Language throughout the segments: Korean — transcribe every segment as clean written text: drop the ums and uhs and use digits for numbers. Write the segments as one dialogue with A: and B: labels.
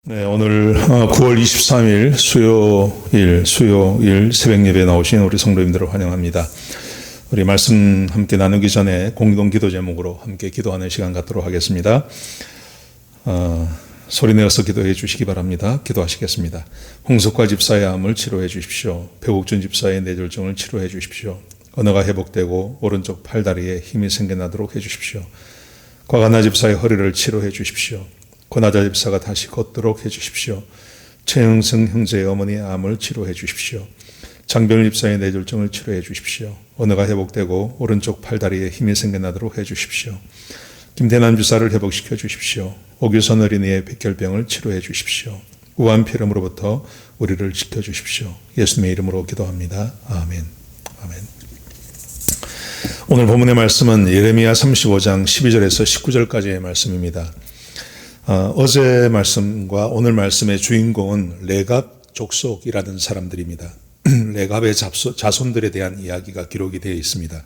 A: 네, 오늘 9월 23일 수요일 새벽 예배에 나오신 우리 성도님들을 환영합니다. 우리 말씀 함께 나누기 전에 공동 기도 제목으로 함께 기도하는 시간 갖도록 하겠습니다. 소리 내어서 기도해 주시기 바랍니다. 기도하시겠습니다. 홍석과 집사의 암을 치료해 주십시오. 배국준 집사의 뇌졸중을 치료해 주십시오. 언어가 회복되고 오른쪽 팔다리에 힘이 생겨나도록 해 주십시오. 과가나 집사의 허리를 치료해 주십시오. 권하자 집사가 다시 걷도록 해 주십시오. 최영승 형제의 어머니의 암을 치료해 주십시오. 장병일 집사의 뇌졸중을 치료해 주십시오. 언어가 회복되고 오른쪽 팔다리에 힘이 생겨나도록 해 주십시오. 김대남 주사를 회복시켜 주십시오. 오규선 어린이의 백혈병을 치료해 주십시오. 우한 폐렴으로부터 우리를 지켜 주십시오. 예수님의 이름으로 기도합니다. 아멘. 아멘. 오늘 본문의 말씀은 예레미야 35장 12절에서 19절까지의 말씀입니다. 어제 말씀과 오늘 말씀의 주인공은 레갑 족속이라는 사람들입니다. 레갑의 자손들에 대한 이야기가 기록이 되어 있습니다.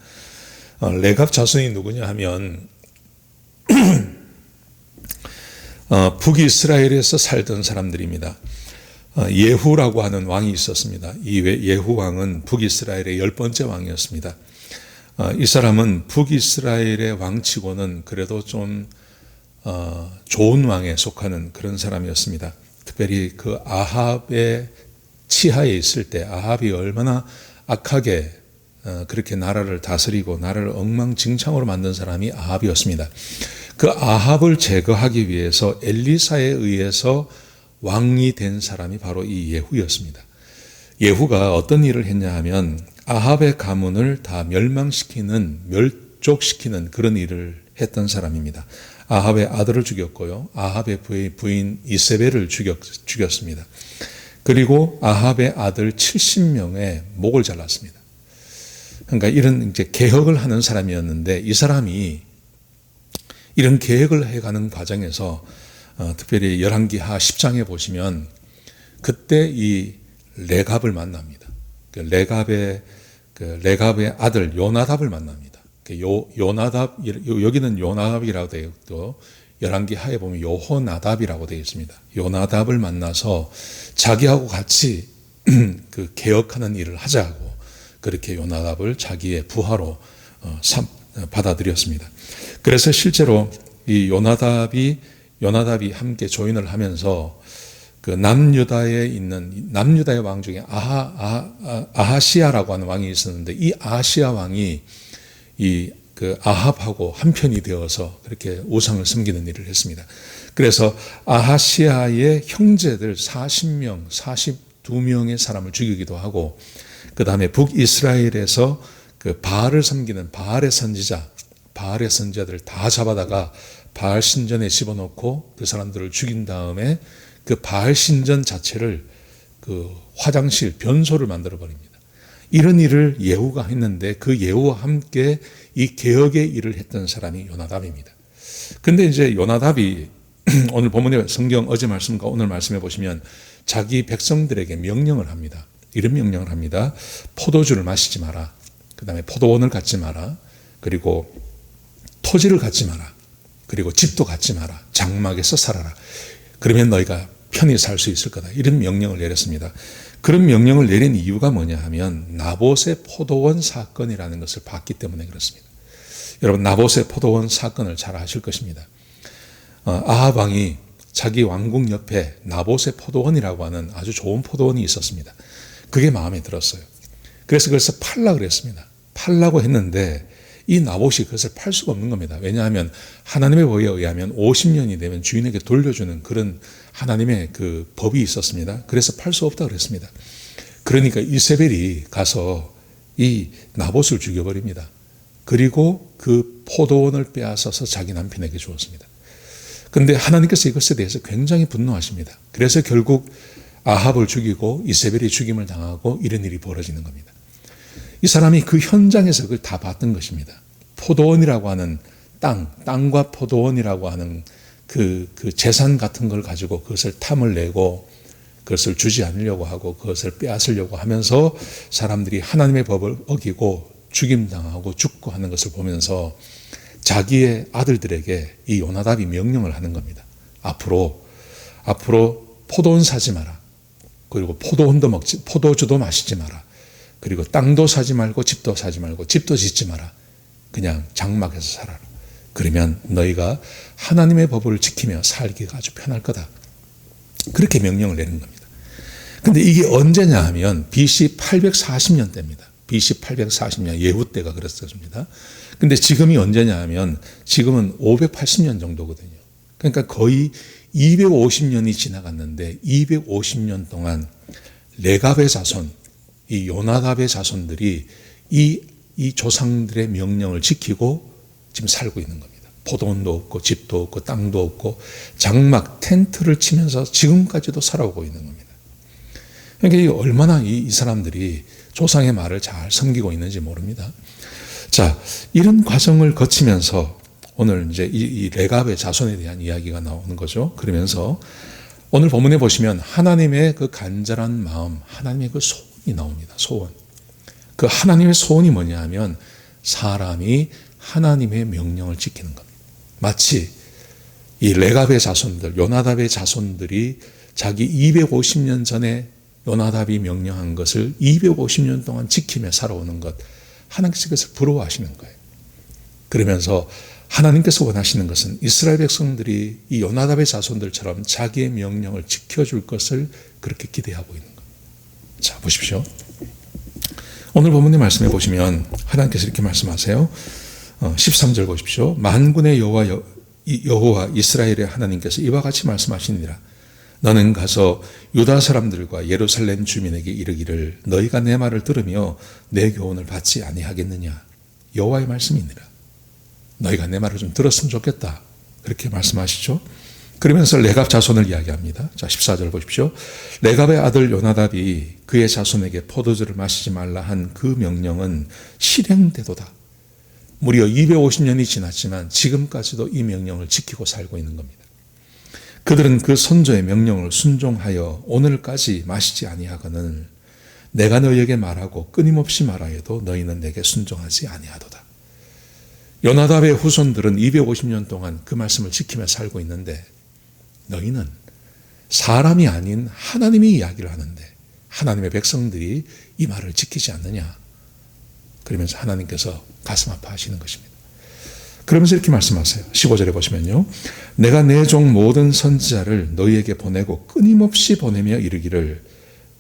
A: 레갑 자손이 누구냐 하면 북이스라엘에서 살던 사람들입니다. 예후라고 하는 왕이 있었습니다. 이 예후 왕은 북이스라엘의 10번째 왕이었습니다. 이 사람은 북이스라엘의 왕치고는 그래도 좀 좋은 왕에 속하는 그런 사람이었습니다. 특별히 그 아합의 치하에 있을 때 아합이 얼마나 악하게 그렇게 나라를 다스리고 나라를 엉망진창으로 만든 사람이 아합이었습니다. 그 아합을 제거하기 위해서 엘리사에 의해서 왕이 된 사람이 바로 이 예후였습니다. 예후가 어떤 일을 했냐 하면 아합의 가문을 다 멸족시키는 그런 일을 했던 사람입니다. 아합의 아들을 죽였고요. 아합의 부인 이세벨을 죽였습니다. 그리고 아합의 아들 70명의 목을 잘랐습니다. 그러니까 이런 이제 개혁을 하는 사람이었는데 이 사람이 이런 계획을 해가는 과정에서 특별히 열왕기하 10장에 보시면 그때 이 레갑을 만납니다. 레갑의 아들 요나답을 만납니다. 요나답, 여기는 요나답이라고 되어 있고 열왕기하에 보면 여호나답이라고 되어 있습니다. 요나답을 만나서 자기하고 같이 그 개혁하는 일을 하자고 그렇게 요나답을 자기의 부하로 받아들였습니다. 그래서 실제로 이 요나답이 함께 조인을 하면서 그 남유다의 왕 중에 아하시아라고 하는 왕이 있었는데 이 아하시아 왕이 그 아합하고 한편이 되어서 그렇게 우상을 섬기는 일을 했습니다. 그래서 아하시아의 형제들 42명의 사람을 죽이기도 하고 그 다음에 북이스라엘에서 그 바알을 섬기는 바알의 선지자들을 다 잡아다가 바알 신전에 집어넣고 그 사람들을 죽인 다음에 그 바알 신전 자체를 그 화장실, 변소를 만들어 버립니다. 이런 일을 예후가 했는데 그 예후와 함께 이 개혁의 일을 했던 사람이 요나답입니다. 근데 이제 요나답이 오늘 본문의 성경 어제 말씀과 오늘 말씀해 보시면 자기 백성들에게 명령을 합니다. 이런 명령을 합니다. 포도주를 마시지 마라. 그 다음에 포도원을 갖지 마라. 그리고 토지를 갖지 마라. 그리고 집도 갖지 마라. 장막에서 살아라. 그러면 너희가 편히 살 수 있을 거다. 이런 명령을 내렸습니다. 그런 명령을 내린 이유가 뭐냐 하면 나봇의 포도원 사건이라는 것을 봤기 때문에 그렇습니다. 여러분 나봇의 포도원 사건을 잘 아실 것입니다. 아합 왕이 자기 왕궁 옆에 나봇의 포도원이라고 하는 아주 좋은 포도원이 있었습니다. 그게 마음에 들었어요. 그래서 그것을 팔라고 그랬습니다. 팔라고 했는데 이 나봇이 그것을 팔 수가 없는 겁니다. 왜냐하면 하나님의 법에 의하면 50년이 되면 주인에게 돌려주는 그런 하나님의 그 법이 있었습니다. 그래서 팔 수 없다고 그랬습니다. 그러니까 이세벨이 가서 이 나봇을 죽여버립니다. 그리고 그 포도원을 빼앗아서 자기 남편에게 주었습니다. 그런데 하나님께서 이것에 대해서 굉장히 분노하십니다. 그래서 결국 아합을 죽이고 이세벨이 죽임을 당하고 이런 일이 벌어지는 겁니다. 이 사람이 그 현장에서 그걸 다 봤던 것입니다. 포도원이라고 하는 땅과 포도원이라고 하는 그 재산 같은 걸 가지고 그것을 탐을 내고 그것을 주지 않으려고 하고 그것을 빼앗으려고 하면서 사람들이 하나님의 법을 어기고 죽임당하고 죽고 하는 것을 보면서 자기의 아들들에게 이 요나답이 명령을 하는 겁니다. 앞으로 포도원 사지 마라. 그리고 포도주도 마시지 마라. 그리고 땅도 사지 말고 집도 사지 말고 집도 짓지 마라. 그냥 장막에서 살아라. 그러면 너희가 하나님의 법을 지키며 살기가 아주 편할 거다. 그렇게 명령을 내는 겁니다. 근데 이게 언제냐 하면 BC 840년대입니다. BC 840년 예후 때가 그랬습니다. 근데 지금이 언제냐 하면 지금은 580년 정도거든요. 그러니까 거의 250년이 지나갔는데 250년 동안 레갑의 자손, 이 요나답의 자손들이 이 조상들의 명령을 지키고 지금 살고 있는 겁니다. 포도원도 없고 집도 없고 땅도 없고 장막 텐트를 치면서 지금까지도 살아오고 있는 겁니다. 그러니까 얼마나 이 사람들이 조상의 말을 잘 섬기고 있는지 모릅니다. 자, 이런 과정을 거치면서 오늘 이제 이 레갑의 자손에 대한 이야기가 나오는 거죠. 그러면서 오늘 본문에 보시면 하나님의 그 간절한 마음, 하나님의 그 소원이 나옵니다. 소원. 그 하나님의 소원이 뭐냐 하면 사람이 하나님의 명령을 지키는 겁니다. 마치 이 레갑의 자손들, 요나답의 자손들이 자기 250년 전에 요나답이 명령한 것을 250년 동안 지키며 살아오는 것, 하나님께서 그것을 부러워하시는 거예요. 그러면서 하나님께서 원하시는 것은 이스라엘 백성들이 이 요나답의 자손들처럼 자기의 명령을 지켜줄 것을 그렇게 기대하고 있는 겁니다. 자, 보십시오. 오늘 본문의 말씀해 보시면 하나님께서 이렇게 말씀하세요. 13절 보십시오. 만군의 여호와 이스라엘의 하나님께서 이와 같이 말씀하시니라. 너는 가서 유다 사람들과 예루살렘 주민에게 이르기를 너희가 내 말을 들으며 내 교훈을 받지 아니하겠느냐. 여호와의 말씀이니라. 너희가 내 말을 좀 들었으면 좋겠다. 그렇게 말씀하시죠. 그러면서 레갑 자손을 이야기합니다. 자, 14절 보십시오. 레갑의 아들 요나답이 그의 자손에게 포도주를 마시지 말라 한 그 명령은 실행되도다. 무려 250년이 지났지만 지금까지도 이 명령을 지키고 살고 있는 겁니다. 그들은 그 선조의 명령을 순종하여 오늘까지 마시지 아니하거늘 내가 너희에게 말하고 끊임없이 말하여도 너희는 내게 순종하지 아니하도다. 요나답의 후손들은 250년 동안 그 말씀을 지키며 살고 있는데 너희는 사람이 아닌 하나님이 이야기를 하는데 하나님의 백성들이 이 말을 지키지 않느냐. 그러면서 하나님께서 가슴 아파하시는 것입니다. 그러면서 이렇게 말씀하세요. 15절에 보시면요. 내가 내 종 모든 선지자를 너희에게 보내고 끊임없이 보내며 이르기를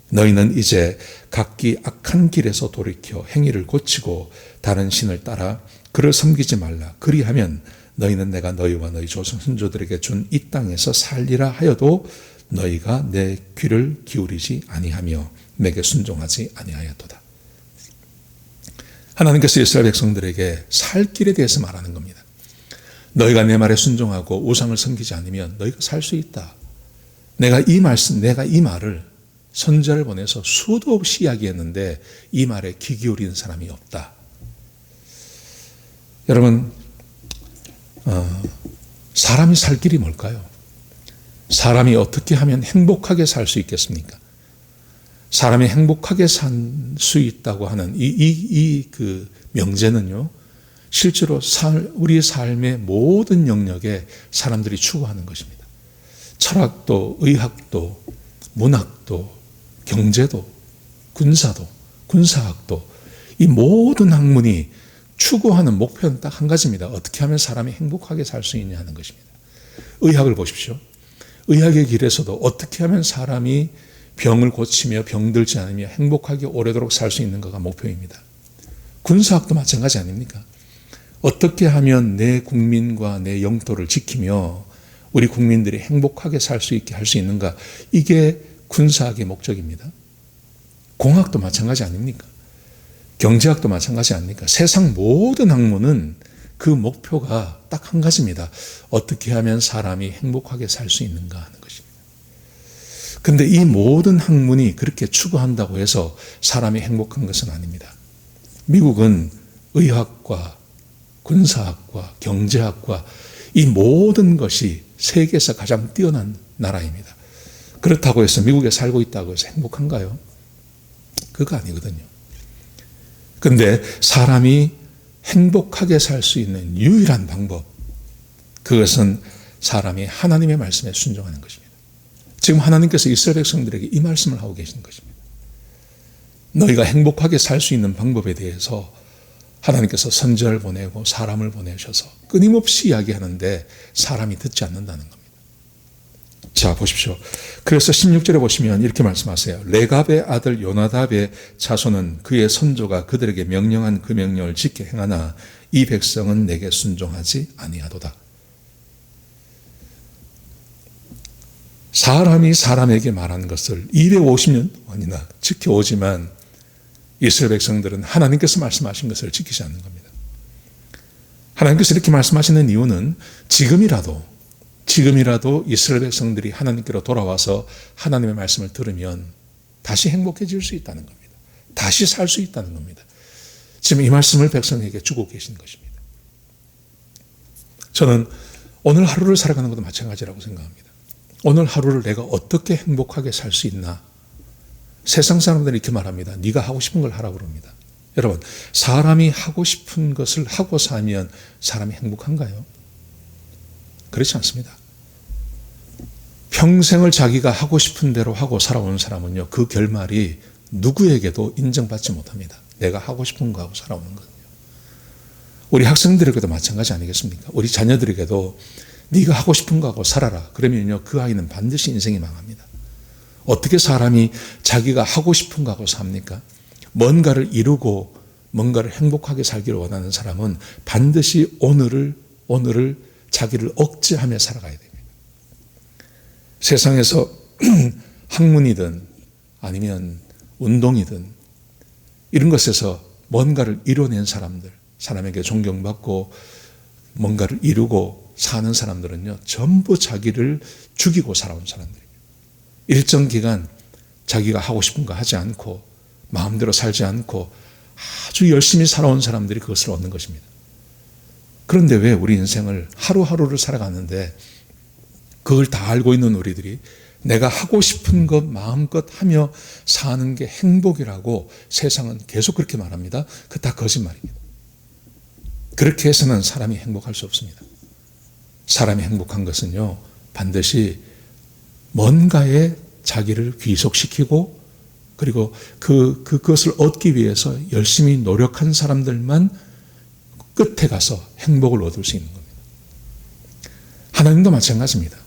A: 너희는 이제 각기 악한 길에서 돌이켜 행위를 고치고 다른 신을 따라 그를 섬기지 말라. 그리하면 너희는 내가 너희와 너희 조상 선조들에게 준 이 땅에서 살리라 하여도 너희가 내 귀를 기울이지 아니하며 내게 순종하지 아니하였도다. 하나님께서 이스라엘 백성들에게 살 길에 대해서 말하는 겁니다. 너희가 내 말에 순종하고 우상을 섬기지 않으면 너희가 살 수 있다. 내가 이 말을 선지자를 보내서 수도 없이 이야기했는데 이 말에 귀 기울이는 사람이 없다. 여러분, 사람이 살 길이 뭘까요? 사람이 어떻게 하면 행복하게 살 수 있겠습니까? 사람이 행복하게 살 수 있다고 하는 그 명제는요, 실제로 우리의 삶의 모든 영역에 사람들이 추구하는 것입니다. 철학도, 의학도, 문학도, 경제도, 군사도, 군사학도, 이 모든 학문이 추구하는 목표는 딱 한 가지입니다. 어떻게 하면 사람이 행복하게 살 수 있냐 하는 것입니다. 의학을 보십시오. 의학의 길에서도 어떻게 하면 사람이 병을 고치며 병들지 않으며 행복하게 오래도록 살 수 있는가가 목표입니다. 군사학도 마찬가지 아닙니까? 어떻게 하면 내 국민과 내 영토를 지키며 우리 국민들이 행복하게 살 수 있게 할 수 있는가? 이게 군사학의 목적입니다. 공학도 마찬가지 아닙니까? 경제학도 마찬가지 아닙니까? 세상 모든 학문은 그 목표가 딱 한 가지입니다. 어떻게 하면 사람이 행복하게 살 수 있는가 하는 것입니다. 그런데 이 모든 학문이 그렇게 추구한다고 해서 사람이 행복한 것은 아닙니다. 미국은 의학과 군사학과 경제학과 이 모든 것이 세계에서 가장 뛰어난 나라입니다. 그렇다고 해서 미국에 살고 있다고 해서 행복한가요? 그거 아니거든요. 그런데 사람이 행복하게 살 수 있는 유일한 방법, 그것은 사람이 하나님의 말씀에 순종하는 것입니다. 지금 하나님께서 이스라엘 백성들에게 이 말씀을 하고 계시는 것입니다. 너희가 행복하게 살 수 있는 방법에 대해서 하나님께서 선지자를 보내고 사람을 보내셔서 끊임없이 이야기하는데 사람이 듣지 않는다는 겁니다. 자, 보십시오. 그래서 16절에 보시면 이렇게 말씀하세요. 레갑의 아들 요나답의 자손은 그의 선조가 그들에게 명령한 그 명령을 지켜 행하나 이 백성은 내게 순종하지 아니하도다. 사람이 사람에게 말하는 것을 250년 동안이나 지켜오지만 이스라엘 백성들은 하나님께서 말씀하신 것을 지키지 않는 겁니다. 하나님께서 이렇게 말씀하시는 이유는 지금이라도 이스라엘 백성들이 하나님께로 돌아와서 하나님의 말씀을 들으면 다시 행복해질 수 있다는 겁니다. 다시 살 수 있다는 겁니다. 지금 이 말씀을 백성에게 주고 계신 것입니다. 저는 오늘 하루를 살아가는 것도 마찬가지라고 생각합니다. 오늘 하루를 내가 어떻게 행복하게 살 수 있나? 세상 사람들이 이렇게 말합니다. 네가 하고 싶은 걸 하라고 그럽니다. 여러분, 사람이 하고 싶은 것을 하고 살면 사람이 행복한가요? 그렇지 않습니다. 평생을 자기가 하고 싶은 대로 하고 살아온 사람은요, 그 결말이 누구에게도 인정받지 못합니다. 내가 하고 싶은 거 하고 살아오는 거예요. 우리 학생들에게도 마찬가지 아니겠습니까? 우리 자녀들에게도 네가 하고 싶은 거 하고 살아라. 그러면요, 그 아이는 반드시 인생이 망합니다. 어떻게 사람이 자기가 하고 싶은 거 하고 삽니까? 뭔가를 이루고 뭔가를 행복하게 살기를 원하는 사람은 반드시 오늘을 자기를 억제하며 살아가야 됩니다. 세상에서 학문이든 아니면 운동이든 이런 것에서 뭔가를 이뤄낸 사람들, 사람에게 존경받고 뭔가를 이루고 사는 사람들은요, 전부 자기를 죽이고 살아온 사람들입니다. 일정 기간 자기가 하고 싶은 거 하지 않고 마음대로 살지 않고 아주 열심히 살아온 사람들이 그것을 얻는 것입니다. 그런데 왜 우리 인생을 하루하루를 살아가는데 그걸 다 알고 있는 우리들이 내가 하고 싶은 것 마음껏 하며 사는 게 행복이라고 세상은 계속 그렇게 말합니다. 그거 다 거짓말입니다. 그렇게 해서는 사람이 행복할 수 없습니다. 사람이 행복한 것은요, 반드시 뭔가에 자기를 귀속시키고 그리고 그것을 얻기 위해서 열심히 노력한 사람들만 끝에 가서 행복을 얻을 수 있는 겁니다. 하나님도 마찬가지입니다.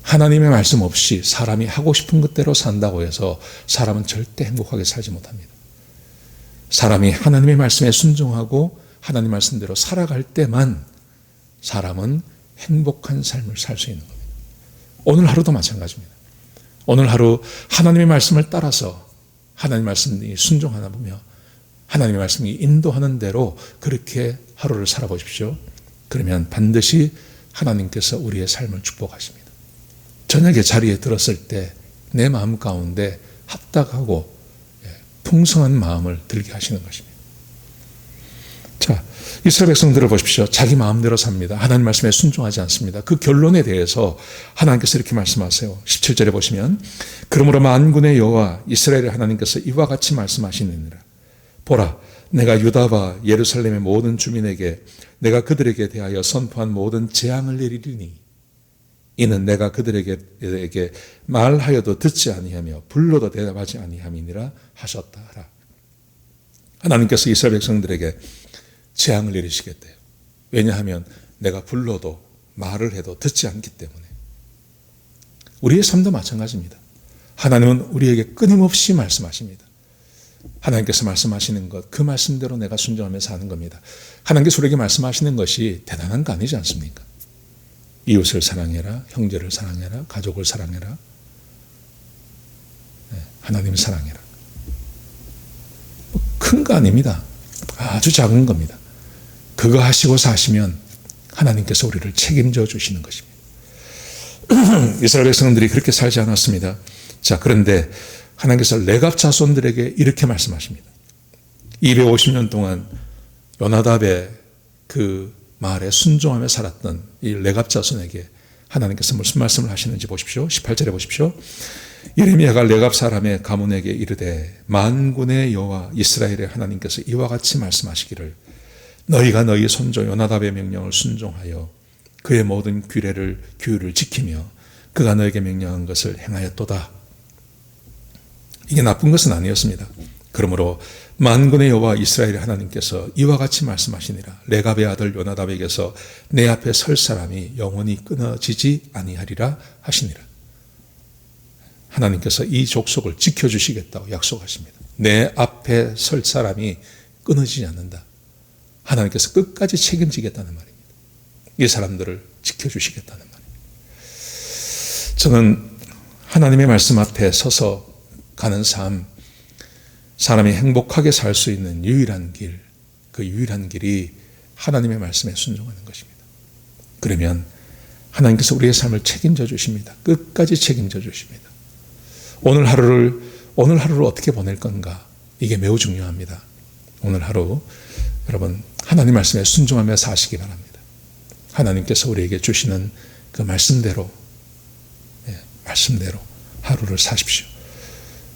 A: 하나님의 말씀 없이 사람이 하고 싶은 것대로 산다고 해서 사람은 절대 행복하게 살지 못합니다. 사람이 하나님의 말씀에 순종하고 하나님 말씀대로 살아갈 때만 사람은 행복한 삶을 살 수 있는 겁니다. 오늘 하루도 마찬가지입니다. 오늘 하루 하나님의 말씀을 따라서 하나님의 말씀이 순종하나 보며 하나님의 말씀이 인도하는 대로 그렇게 하루를 살아보십시오. 그러면 반드시 하나님께서 우리의 삶을 축복하십니다. 저녁에 자리에 들었을 때 내 마음 가운데 합당하고 풍성한 마음을 들게 하시는 것입니다. 자, 이스라엘 백성들을 보십시오. 자기 마음대로 삽니다. 하나님 말씀에 순종하지 않습니다. 그 결론에 대해서 하나님께서 이렇게 말씀하세요. 17절에 보시면 그러므로 만군의 여호와 이스라엘의 하나님께서 이와 같이 말씀하시느니라. 보라, 내가 유다와 예루살렘의 모든 주민에게 내가 그들에게 대하여 선포한 모든 재앙을 내리리니 이는 내가 그들에게 말하여도 듣지 아니하며 불러도 대답하지 아니함이니라 하셨다 하라. 하나님께서 이스라엘 백성들에게 재앙을 내리시겠대요. 왜냐하면 내가 불러도 말을 해도 듣지 않기 때문에. 우리의 삶도 마찬가지입니다. 하나님은 우리에게 끊임없이 말씀하십니다. 하나님께서 말씀하시는 것, 그 말씀대로 내가 순종하며 사는 겁니다. 하나님께서 우리에게 말씀하시는 것이 대단한 거 아니지 않습니까? 이웃을 사랑해라, 형제를 사랑해라, 가족을 사랑해라, 하나님을 사랑해라. 큰 거 아닙니다. 아주 작은 겁니다. 그거 하시고 사시면 하나님께서 우리를 책임져 주시는 것입니다. 이스라엘 백성들이 그렇게 살지 않았습니다. 자, 그런데 하나님께서 레갑 자손들에게 이렇게 말씀하십니다. 250년 동안 요나답의 그 말에 순종하며 살았던 이 레갑 자손에게 하나님께서 무슨 말씀을 하시는지 보십시오. 18절에 보십시오. 예레미야가 레갑 사람의 가문에게 이르되 만군의 여호와 이스라엘의 하나님께서 이와 같이 말씀하시기를 너희가 너희 손조 요나답의 명령을 순종하여 그의 모든 규례를 지키며 그가 너에게 명령한 것을 행하였도다. 이게 나쁜 것은 아니었습니다. 그러므로 만군의 여호와 이스라엘 하나님께서 이와 같이 말씀하시니라. 레갑의 아들 요나답에게서 내 앞에 설 사람이 영원히 끊어지지 아니하리라 하시니라. 하나님께서 이 족속을 지켜주시겠다고 약속하십니다. 내 앞에 설 사람이 끊어지지 않는다. 하나님께서 끝까지 책임지겠다는 말입니다. 이 사람들을 지켜주시겠다는 말입니다. 저는 하나님의 말씀 앞에 서서 가는 삶, 사람이 행복하게 살 수 있는 유일한 길, 그 유일한 길이 하나님의 말씀에 순종하는 것입니다. 그러면 하나님께서 우리의 삶을 책임져 주십니다. 끝까지 책임져 주십니다. 오늘 하루를 어떻게 보낼 건가? 이게 매우 중요합니다. 오늘 하루 여러분 하나님 말씀에 순종하며 사시기 바랍니다. 하나님께서 우리에게 주시는 그 말씀대로 하루를 사십시오.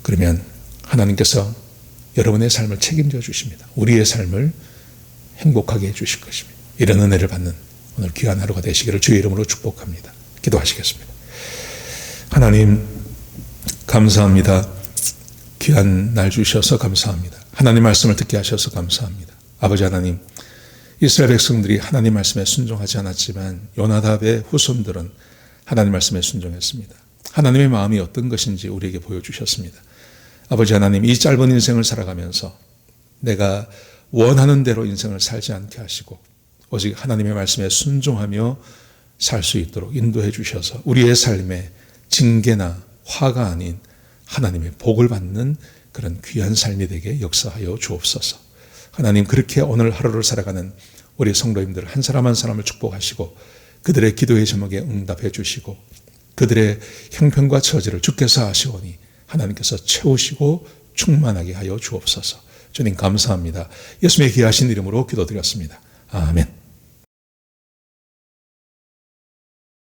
A: 그러면 하나님께서 여러분의 삶을 책임져 주십니다. 우리의 삶을 행복하게 해주실 것입니다. 이런 은혜를 받는 오늘 귀한 하루가 되시기를 주의 이름으로 축복합니다. 기도하시겠습니다. 하나님 감사합니다. 귀한 날 주셔서 감사합니다. 하나님 말씀을 듣게 하셔서 감사합니다. 아버지 하나님, 이스라엘 백성들이 하나님 말씀에 순종하지 않았지만 요나답의 후손들은 하나님 말씀에 순종했습니다. 하나님의 마음이 어떤 것인지 우리에게 보여주셨습니다. 아버지 하나님, 이 짧은 인생을 살아가면서 내가 원하는 대로 인생을 살지 않게 하시고 오직 하나님의 말씀에 순종하며 살 수 있도록 인도해 주셔서 우리의 삶에 징계나 화가 아닌 하나님의 복을 받는 그런 귀한 삶이 되게 역사하여 주옵소서. 하나님, 그렇게 오늘 하루를 살아가는 우리 성도님들 한 사람 한 사람을 축복하시고 그들의 기도의 제목에 응답해 주시고 그들의 형편과 처지를 주께서 아시오니 하나님께서 채우시고 충만하게 하여 주옵소서. 주님 감사합니다. 예수님의 귀하신 이름으로 기도드렸습니다. 아멘.